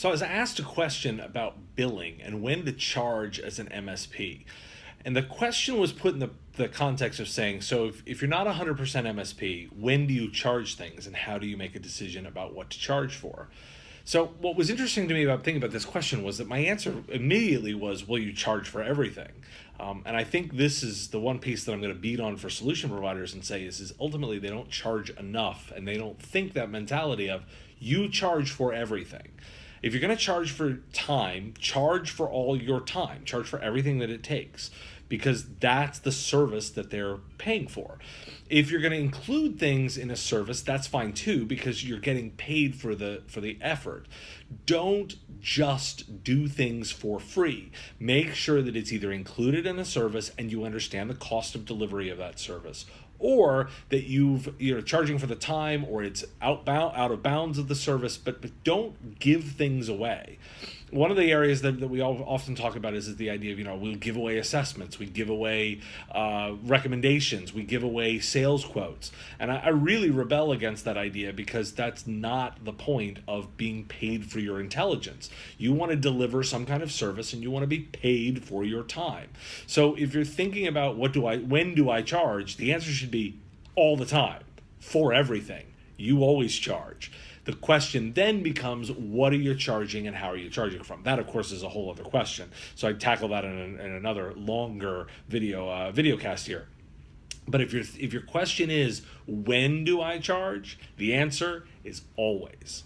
So I was asked a question about billing and when to charge as an MSP. And the question was put in the context of saying, so if you're not 100% MSP, when do you charge things and how do you make a decision about what to charge for? So what was interesting to me about thinking about this question was that my answer immediately was, well, you charge for everything. And I think this is the one piece that I'm going to beat on for solution providers and say is ultimately they don't charge enough and they don't think that mentality of you charge for everything. If you're going to charge for time, charge for all your time, charge for everything that it takes, because that's the service that they're paying for. If you're going to include things in a service, that's fine too, because you're getting paid for the effort. Don't just do things for free. Make sure that it's either included in a service and you understand the cost of delivery of that service, or that you're charging for the time, or it's out of bounds of the service, but don't give things away. One of the areas that we all often talk about is the idea of, we'll give away assessments, we give away recommendations, we give away sales quotes. And I really rebel against that idea, because that's not the point of being paid for your intelligence. You want to deliver some kind of service and you want to be paid for your time. So if you're thinking about when do I charge, the answer should be all the time, for everything. You always charge. The question then becomes, what are you charging and how are you charging from? That, of course, is a whole other question. So I'd tackle that in another longer video cast here. But if your question is, when do I charge? The answer is always.